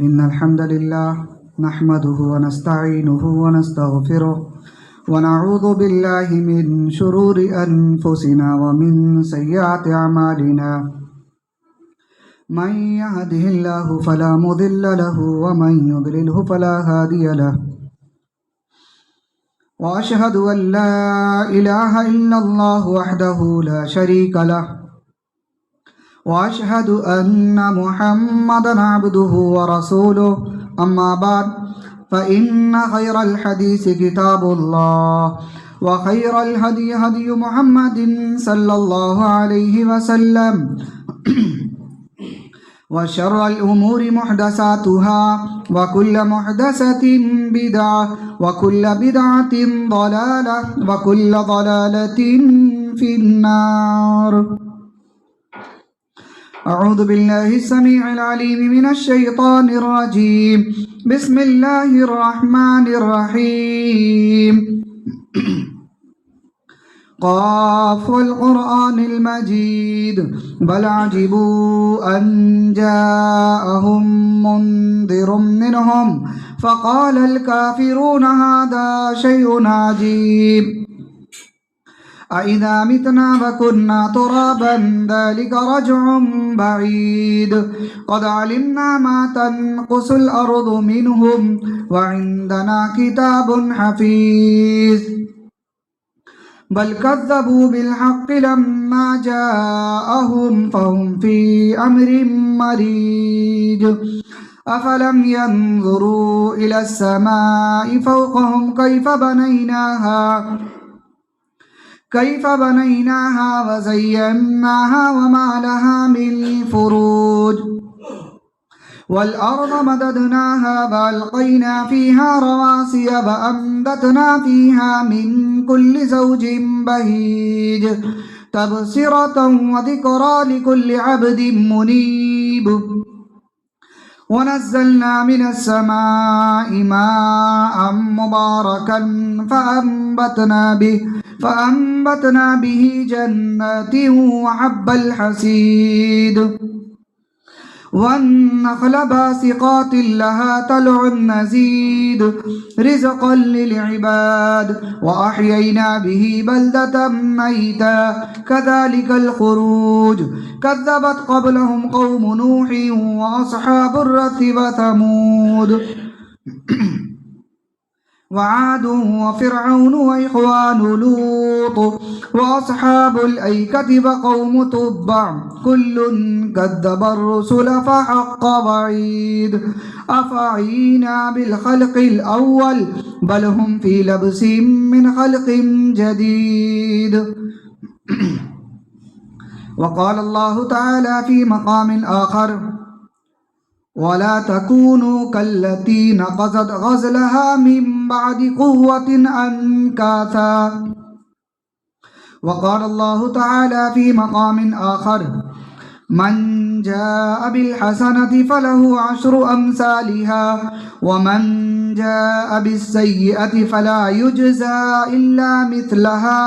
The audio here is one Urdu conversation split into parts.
إن الحمد لله نحمده ونستعينه ونستغفره ونعوذ بالله من شرور أنفسنا ومن سيئات أعمالنا من يهده الله فلا مضل له ومن يضلله فلا هادي له وأشهد أن لا إله إلا الله وحده لا شريك له وأشهد أن محمدًا عبده ورسوله أما بعد فإن خير الحديث كتاب الله وخير الهدي هدي محمد صلى الله عليه وسلم وشر الأمور محدثاتها وكل محدثة بدعة وكل بدعة ضلالة وكل ضلالة في النار. أعوذ بالله السميع العليم من الشيطان الرجيم. بسم الله الرحمن الرحيم. قاف والقرآن المجيد بل عجبوا أن جاءهم منذر منهم فقال الكافرون هذا شيء عجيب أإذا متنا وكنا ترابا ذلك رجع بعيد قد علمنا ما تنقص الأرض منهم وعندنا كتاب حفيظ بل كذبوا بالحق لما جاءهم فهم في أمر مريج أفلم ينظروا إلى السماء فوقهم كيف بنيناها وزيناها وما لها من فروج والأرض مددناها وألقينا فيها رواسي وأنبتنا فيها من كل زوج بهيج تبصرة وذكرى لكل عبد منيب ونزلنا من السماء ماء مباركا فأنبتنا به جنات وحب الحصيد والنخل باسقات لها طلع نضيد رزقا للعباد وأحيينا به بلدة ميتا كذلك الخروج كذبت قبلهم قوم نوح وأصحاب الرث وثمود وعاد وفرعون وإخوان لوط وأصحاب الأيكة وقوم تبع كل كذب الرسل فحق وعيد أفعينا بالخلق الأول بل هم في لبس من خلق جديد. وقال الله تعالى في مقام آخر ولا تكونوا كالتي نقضت غزلها من بعد قوة أنكاثا. وقال الله تعالى في مقام آخر من جاء بالحسنة فله عشر أمثالها ومن جاء بالسيئة فلا يجزى إلا مثلها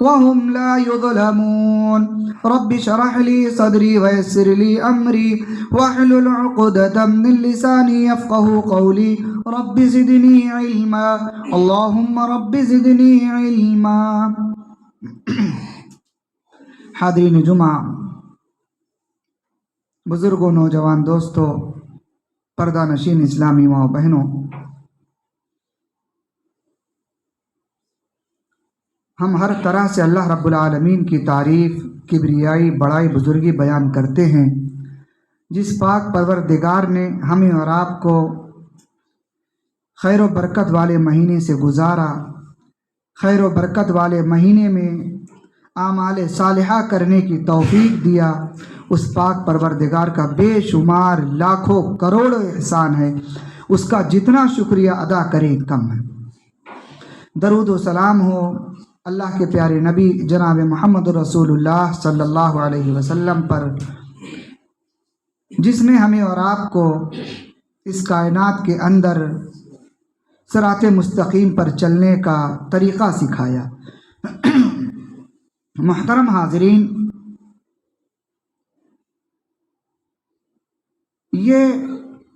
وهم لا يظلمون. رب اشرح لي صدري ويسر لي أمري واحلل عقدة من لساني يفقه قولي رب زدني علما اللهم رب زدنی علما. حاضرین جمعہ، بزرگوں، نوجوان دوستوں، پردہ نشین اسلامی ماں بہنوں، ہم ہر طرح سے اللہ رب العالمین کی تعریف، کبریائی، بڑائی، بزرگی بیان کرتے ہیں جس پاک پروردگار نے ہمیں اور آپ کو خیر و برکت والے مہینے سے گزارا. خیر و برکت والے مہینے میں اعمال صالحہ کرنے کی توفیق دیا. اس پاک پروردگار کا بے شمار لاکھوں کروڑوں احسان ہے، اس کا جتنا شکریہ ادا کریں کم ہے. درود و سلام ہو اللہ کے پیارے نبی جناب محمد رسول اللہ صلی اللہ علیہ وسلم پر، جس نے ہمیں اور آپ کو اس کائنات کے اندر صراط مستقیم پر چلنے کا طریقہ سکھایا. محترم حاضرین، یہ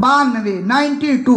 92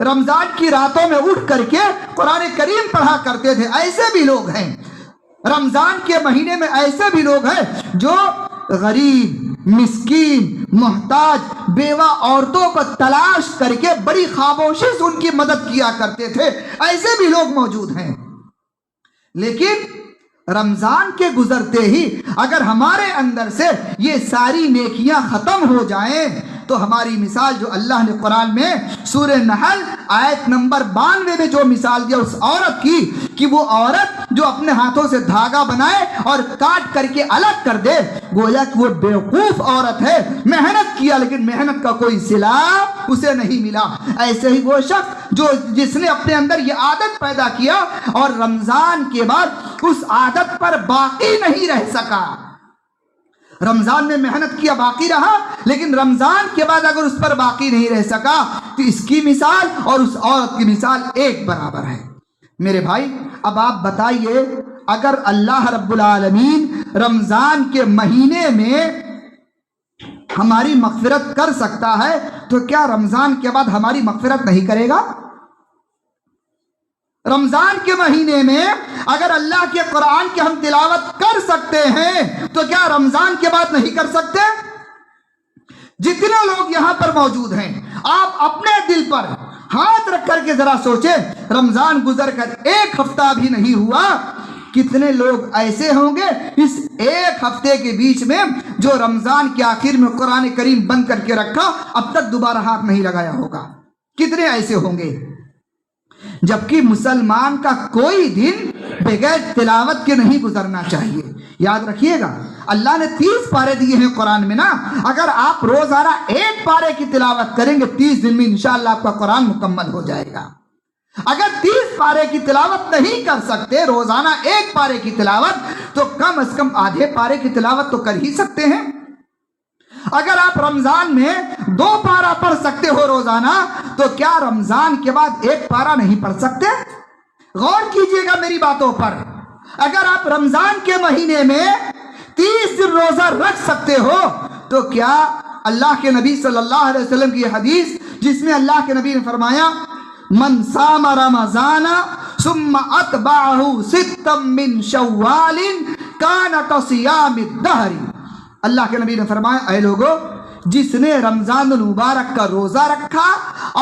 رمضان کی راتوں میں اٹھ کر کے قرآن کریم پڑھا کرتے تھے. ایسے بھی لوگ ہیں رمضان کے مہینے میں، ایسے بھی لوگ ہیں جو غریب، مسکین، محتاج، بیوہ عورتوں کو تلاش کر کے بڑی خاموشی سے ان کی مدد کیا کرتے تھے. ایسے بھی لوگ موجود ہیں. لیکن رمضان کے گزرتے ہی اگر ہمارے اندر سے یہ ساری نیکیاں ختم ہو جائیں تو ہماری مثال جو اللہ نے قرآن میں سورہ نحل آیت نمبر 92 میں جو مثال دیا اس عورت کی، کہ وہ عورت جو اپنے ہاتھوں سے دھاگا بنائے اور کاٹ کر کے الگ کر دے، گویا کہ وہ بیوقوف عورت ہے. محنت کیا لیکن محنت کا کوئی صلہ اسے نہیں ملا. ایسے ہی وہ شخص جس نے اپنے اندر یہ عادت پیدا کیا اور رمضان کے بعد اس عادت پر باقی نہیں رہ سکا. رمضان میں محنت کیا، باقی رہا، لیکن رمضان کے بعد اگر اس پر باقی نہیں رہ سکا تو اس کی مثال اور اس عورت کی مثال ایک برابر ہے. میرے بھائی اب آپ بتائیے، اگر اللہ رب العالمین رمضان کے مہینے میں ہماری مغفرت کر سکتا ہے تو کیا رمضان کے بعد ہماری مغفرت نہیں کرے گا؟ رمضان کے مہینے میں اگر اللہ کے قرآن کی ہم تلاوت کر سکتے ہیں تو کیا رمضان کے بعد نہیں کر سکتے؟ جتنے لوگ یہاں پر موجود ہیں، آپ اپنے دل پر ہاتھ رکھ کر کے ذرا سوچیں، رمضان گزر کر ایک ہفتہ بھی نہیں ہوا، کتنے لوگ ایسے ہوں گے اس ایک ہفتے کے بیچ میں جو رمضان کے آخر میں قرآن کریم بند کر کے رکھا، اب تک دوبارہ ہاتھ نہیں لگایا ہوگا؟ کتنے ایسے ہوں گے؟ جبکہ مسلمان کا کوئی دن بغیر تلاوت کے نہیں گزرنا چاہیے. یاد رکھیے گا اللہ نے 30 پارے دیے ہیں قرآن میں نا، اگر آپ روزانہ ایک پارے کی تلاوت کریں گے 30 دن میں انشاءاللہ آپ کا قرآن مکمل ہو جائے گا. اگر 30 پارے کی تلاوت نہیں کر سکتے روزانہ ایک پارے کی تلاوت، تو کم از کم آدھے پارے کی تلاوت تو کر ہی سکتے ہیں. اگر آپ رمضان میں 2 پارہ پڑھ سکتے ہو روزانہ تو کیا رمضان کے بعد ایک پارہ نہیں پڑھ سکتے؟ غور کیجئے گا میری باتوں پر. اگر آپ رمضان کے مہینے میں 30 دن روزہ رکھ سکتے ہو تو کیا اللہ کے نبی صلی اللہ علیہ وسلم کی حدیث جس میں اللہ کے نبی نے فرمایا من صام رمضان ثم اتبعہ ستا من شوال کان کصیام الدہر، اللہ کے نبی نے فرمایا اے لوگو، جس نے رمضان المبارک کا روزہ رکھا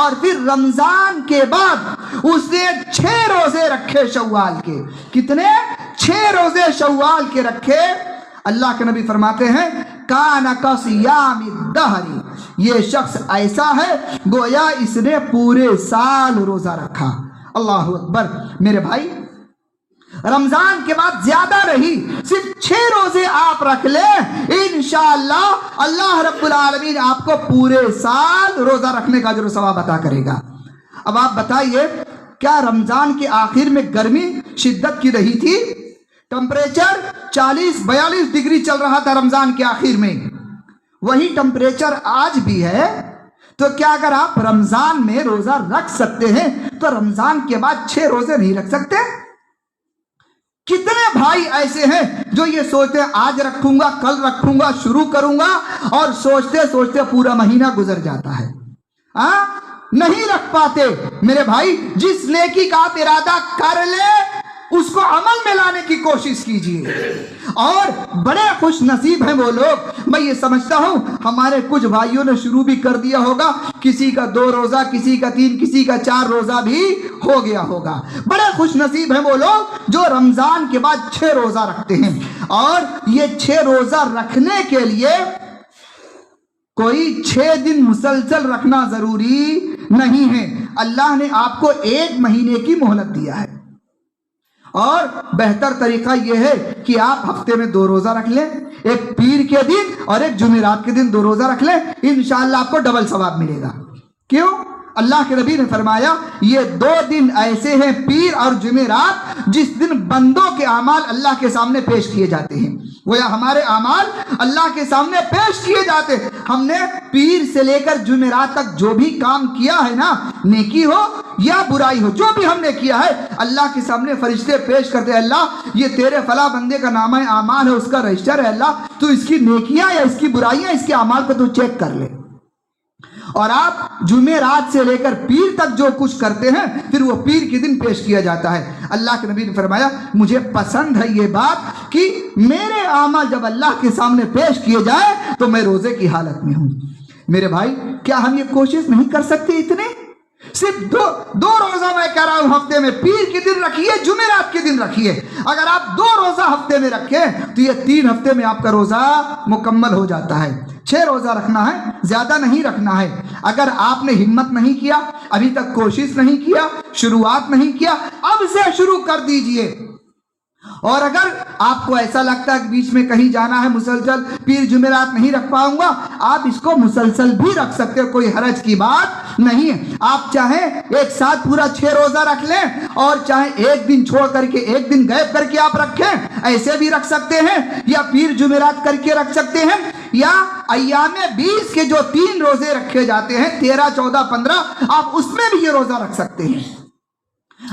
اور پھر رمضان کے بعد اس نے 6 روزے رکھے شوال کے. کتنے؟ 6 روزے شوال کے رکھے. اللہ کے نبی فرماتے ہیں کان کصیام الدہر، یہ شخص ایسا ہے گویا اس نے پورے سال روزہ رکھا. اللہ اکبر. میرے بھائی رمضان کے بعد زیادہ رہی صرف 6 روزے آپ رکھ لیں، انشاءاللہ اللہ رب العالمین آپ کو پورے سال روزہ رکھنے کا اجر و ثواب عطا کرے گا. اب آپ بتائیے، کیا رمضان کے آخر میں گرمی شدت کی رہی تھی؟ ٹمپریچر 40-42 ڈگری چل رہا تھا رمضان کے آخر میں. وہی ٹمپریچر آج بھی ہے. تو کیا اگر آپ رمضان میں روزہ رکھ سکتے ہیں تو رمضان کے بعد 6 روزے نہیں رکھ سکتے؟ کتنے بھائی ایسے ہیں جو یہ سوچتے ہیں آج رکھوں گا، کل رکھوں گا، شروع کروں گا، اور سوچتے سوچتے پورا مہینہ گزر جاتا ہے، نہیں رکھ پاتے. میرے بھائی جس نیکی کا آپ ارادہ کر لے اس کو عمل میں لانے کی کوشش کیجیے. اور بڑے خوش نصیب ہیں وہ لوگ، میں یہ سمجھتا ہوں ہمارے کچھ بھائیوں نے شروع بھی کر دیا ہوگا، کسی کا 2 روزہ، کسی کا 3، کسی کا 4 روزہ بھی ہو گیا ہوگا. بڑے خوش نصیب ہیں وہ لوگ جو رمضان کے بعد 6 روزہ رکھتے ہیں. اور یہ 6 روزہ رکھنے کے لیے کوئی 6 دن مسلسل رکھنا ضروری نہیں ہے. اللہ نے آپ کو 1 مہینے کی مہلت دیا ہے، اور بہتر طریقہ یہ ہے کہ آپ ہفتے میں 2 روزہ رکھ لیں، ایک پیر کے دن اور ایک جمعرات کے دن 2 روزہ رکھ لیں، انشاءاللہ آپ کو ڈبل ثواب ملے گا. کیوں؟ اللہ کے نبی نے فرمایا یہ 2 دن ایسے ہیں پیر اور جمعرات جس دن بندوں کے اعمال اللہ کے سامنے پیش کیے جاتے ہیں. گویا ہمارے اعمال اللہ کے سامنے پیش کیے جاتے ہیں. ہم نے پیر سے لے کر جمعرات تک جو بھی کام کیا ہے نا، نیکی ہو یا برائی ہو، جو بھی ہم نے کیا ہے اللہ کے سامنے فرشتے پیش کرتے ہیں، اللہ یہ تیرے فلاں بندے کا نامہ اعمال ہے، اس کا رجسٹر ہے، اللہ تو اس کی نیکیاں یا اس کی برائیاں، اس کے اعمال کو تو چیک کر لے. اور آپ جمعرات سے لے کر پیر تک جو کچھ کرتے ہیں پھر وہ پیر کے دن پیش کیا جاتا ہے۔ اللہ کے نبی نے فرمایا مجھے پسند ہے یہ بات کہ میرے اعمال جب اللہ کے سامنے پیش کیے جائے تو میں روزے کی حالت میں ہوں۔ میرے بھائی کیا ہم یہ کوشش نہیں کر سکتے؟ اتنے صرف دو روزہ میں کہہ رہا ہوں ہفتے میں، پیر کے دن رکھیے، جمعرات کے دن رکھیے۔ اگر آپ 2 روزہ ہفتے میں رکھیں تو یہ 3 ہفتے میں آپ کا روزہ مکمل ہو جاتا ہے۔ 6 روزہ رکھنا ہے، زیادہ نہیں رکھنا ہے۔ اگر آپ نے ہمت نہیں کیا، ابھی تک کوشش نہیں کیا، شروعات نہیں کیا، اب سے شروع کر دیجئے۔ اور اگر آپ کو ایسا لگتا ہے کہ بیچ میں کہیں جانا ہے، مسلسل پیر جمعرات نہیں رکھ پاؤں گا، آپ اس کو مسلسل بھی رکھ سکتے ہو، کوئی حرج کی بات نہیں ہے۔ آپ چاہیں ایک ساتھ پورا 6 روزہ رکھ لیں اور چاہیں ایک دن چھوڑ کر کے ایک دن غائب کر کے آپ رکھیں، ایسے بھی رکھ سکتے ہیں، یا پیر جمعرات کر کے رکھ سکتے ہیں، یا ایام 20 کے جو 3 روزے رکھے جاتے ہیں 13 14 15 آپ اس میں بھی یہ روزہ رکھ سکتے ہیں۔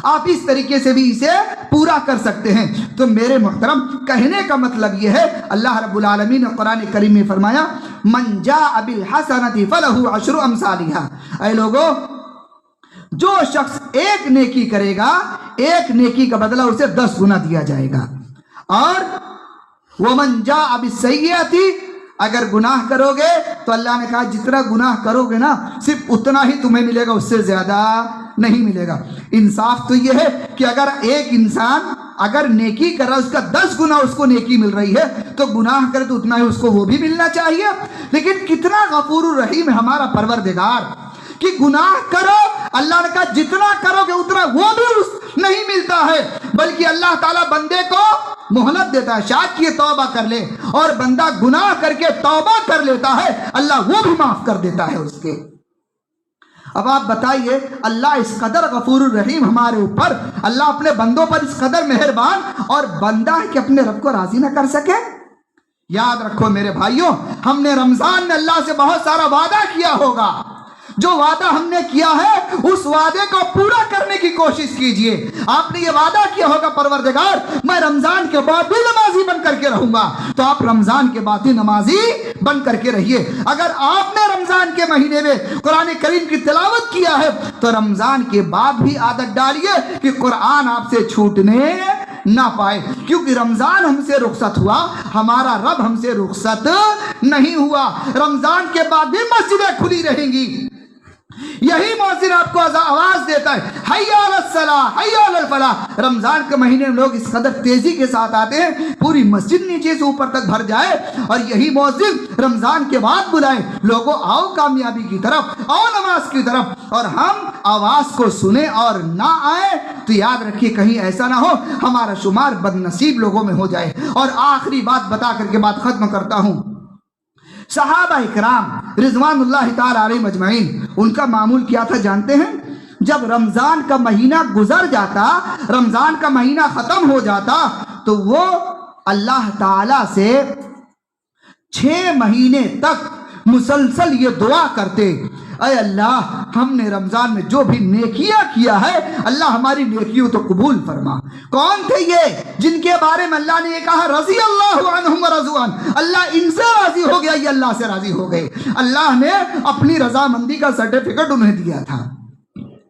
آپ اس طریقے سے بھی اسے پورا کر سکتے ہیں۔ تو میرے محترم کہنے کا مطلب یہ ہے، اللہ رب العالمین نے قرآن کریم میں فرمایا من جاء بالحسنۃ فلہ عشر امثالھا، اے لوگو جو شخص ایک نیکی کرے گا، ایک نیکی کا بدلہ اسے 10 گنا دیا جائے گا۔ اور ومن جاء بالسیئۃ، اگر گناہ کرو گے تو اللہ نے کہا جتنا گناہ کرو گے نا صرف اتنا ہی تمہیں ملے گا، اس سے زیادہ نہیں ملے گا۔ انصاف تو یہ ہے کہ اگر ایک انسان اگر نیکی کر رہا ہے، اس کا 10 گنا اس کو نیکی مل رہی ہے، تو گناہ کرے تو اتنا ہی اس کو وہ بھی ملنا چاہیے۔ لیکن کتنا غفور الرحیم ہے ہمارا پروردگار کہ گناہ کرو، اللہ نے کہا جتنا کرو گے اتنا وہ بھی نہیں ملتا ہے، بلکہ اللہ تعالیٰ بندے کو مہلت دیتا ہے، شاید کہ یہ توبہ کر لے، اور بندہ گناہ کر کے توبہ کر لیتا ہے، اللہ وہ بھی معاف کر دیتا ہے اس کے۔ اب آپ بتائیے اللہ اس قدر غفور الرحیم ہمارے اوپر، اللہ اپنے بندوں پر اس قدر مہربان، اور بندہ ہے کہ اپنے رب کو راضی نہ کر سکے؟ یاد رکھو میرے بھائیوں، ہم نے رمضان میں اللہ سے بہت سارا وعدہ کیا ہوگا، جو وعدہ ہم نے کیا ہے اس وعدے کو پورا کرنے کی کوشش کیجئے۔ آپ نے یہ وعدہ کیا ہوگا پروردگار میں رمضان کے بعد بھی نمازی بن کر کے رہوں گا، تو آپ رمضان کے بعد بھی نمازی بن کر کے رہیے۔ اگر آپ نے رمضان کے مہینے میں قرآن کریم کی تلاوت کیا ہے تو رمضان کے بعد بھی عادت ڈالیے کہ قرآن آپ سے چھوٹنے نہ پائے، کیونکہ رمضان ہم سے رخصت ہوا، ہمارا رب ہم سے رخصت نہیں ہوا۔ رمضان کے بعد بھی مسجدیں کھلی رہیں گی، یہی مؤذن آپ کو آواز دیتا ہے حی علی الصلاۃ حی علی الفلاح۔ رمضان کے مہینے میں لوگ اس قدر تیزی کے ساتھ آتے ہیں، پوری مسجد نیچے سے اوپر تک بھر جائے، اور یہی مؤذن رمضان کے بعد بلائے لوگوں آؤ کامیابی کی طرف، آؤ نماز کی طرف، اور ہم آواز کو سنیں اور نہ آئے تو یاد رکھیے کہیں ایسا نہ ہو ہمارا شمار بد نصیب لوگوں میں ہو جائے۔ اور آخری بات بتا کر کے بات ختم کرتا ہوں، صحابہ اکرام رضوان اللہ تعالی علیہم اجمعین ان کا معمول کیا تھا جانتے ہیں؟ جب رمضان کا مہینہ گزر جاتا، رمضان کا مہینہ ختم ہو جاتا، تو وہ اللہ تعالی سے 6 مہینے تک مسلسل یہ دعا کرتے، اے اللہ ہم نے رمضان میں جو بھی نیکیاں کیا ہے اللہ ہماری نیکیوں تو قبول فرما۔ کون تھے یہ جن کے بارے میں اللہ نے یہ کہا رضی اللہ عنہم ورضوا عنہ، اللہ ان سے راضی ہو گیا، یہ اللہ سے راضی ہو گئے، اللہ نے اپنی رضامندی کا سرٹیفکیٹ انہیں دیا تھا۔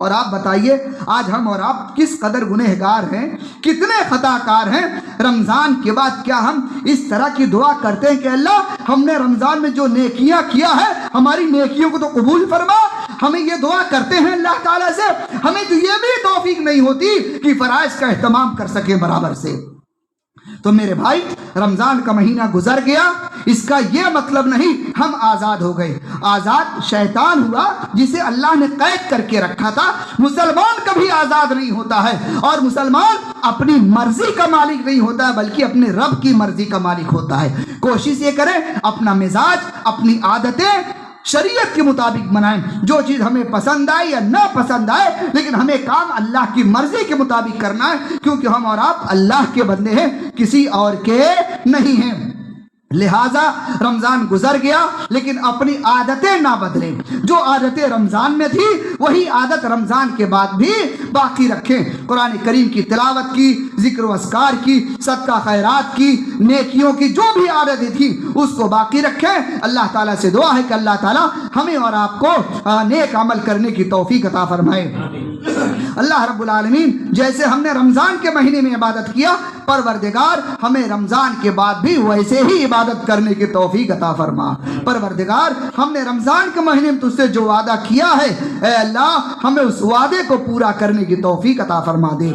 اور آپ بتائیے آج ہم اور آپ کس قدر گنہگار ہیں، کتنے خطا کار ہیں۔ رمضان کے بعد کیا ہم اس طرح کی دعا کرتے ہیں کہ اللہ ہم نے رمضان میں جو نیکیاں کیا ہے ہماری نیکیوں کو تو قبول فرما؟ ہمیں یہ دعا کرتے ہیں اللہ تعالیٰ سے؟ ہمیں تو یہ بھی توفیق نہیں ہوتی کہ فرائض کا اہتمام کر سکیں برابر سے۔ تو میرے بھائی رمضان کا مہینہ گزر گیا، اس کا یہ مطلب نہیں ہم آزاد ہو گئے۔ آزاد شیطان ہوا جسے اللہ نے قید کر کے رکھا تھا۔ مسلمان کبھی آزاد نہیں ہوتا ہے، اور مسلمان اپنی مرضی کا مالک نہیں ہوتا ہے بلکہ اپنے رب کی مرضی کا مالک ہوتا ہے۔ کوشش یہ کریں اپنا مزاج، اپنی عادتیں شریعت کے مطابق بنائیں، جو چیز ہمیں پسند آئے یا نہ پسند آئے، لیکن ہمیں کام اللہ کی مرضی کے مطابق کرنا ہے، کیونکہ ہم اور آپ اللہ کے بندے ہیں، کسی اور کے نہیں ہیں۔ لہٰذا رمضان گزر گیا لیکن اپنی عادتیں نہ بدلیں. جو عادتیں رمضان میں تھی وہی عادت رمضان کے بعد بھی باقی رکھیں. قرآن کریم کی تلاوت کی، ذکر و اذکار کی، صدقہ خیرات کی، نیکیوں کی جو بھی عادتیں تھی اس کو باقی رکھیں. اللہ تعالیٰ سے دعا ہے کہ اللہ تعالیٰ ہمیں اور آپ کو نیک عمل کرنے کی توفیق عطا فرمائے. اللہ رب العالمین جیسے ہم نے رمضان کے مہینے میں عبادت کیا، پروردگار ہمیں رمضان کے بعد بھی ویسے ہی عبادت کرنے کی توفیق عطا فرما. پروردگار ہم نے رمضان کے مہینے میں تجھ سے جو وعدہ کیا ہے اے اللہ ہمیں اس وعدے کو پورا کرنے کی توفیق عطا فرما دے.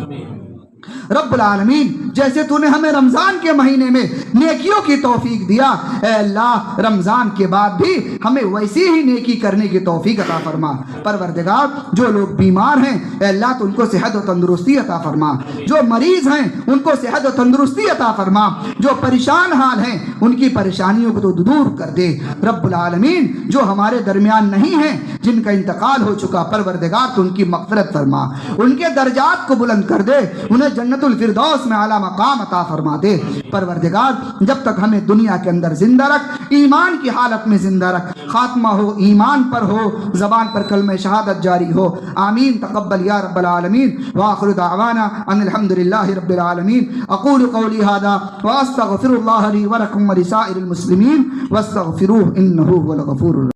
رب العالمین جیسے تو نے ہمیں رمضان کے مہینے میں نیکیوں کی توفیق دیا، اے اللہ رمضان کے بعد بھی ہمیں ویسی ہی نیکی کرنے کی توفیق عطا فرما. پروردگار جو لوگ بیمار ہیں اے اللہ تو ان کو صحت و تندرستی عطا فرما. جو مریض ہیں ان کو صحت و تندرستی عطا فرما. جو پریشان حال ہیں ان کی پریشانیوں کو تو دور کر دے. رب العالمین جو ہمارے درمیان نہیں ہیں، جن کا انتقال ہو چکا، پروردگار تو ان کی مغفرت فرما، ان کے درجات کو بلند کر دے، انہیں جنت الفردوس میں اعلیٰ مقام عطا فرما دے. پروردگار جب تک ہمیں دنیا کے اندر زندہ رکھ، ایمان کی حالت میں زندہ رکھ، خاتمہ ہو ایمان پر ہو، زبان پر کلمہ شہادت جاری ہو. آمین. تقبل یا رب العالمین. وآخر دعوانا ان الحمدللہ رب العالمین. اقول قولی ھذا واستغفر اللہ لی ولکم ولسائر المسلمین واستغفروہ انہ هو الغفور الرحیم.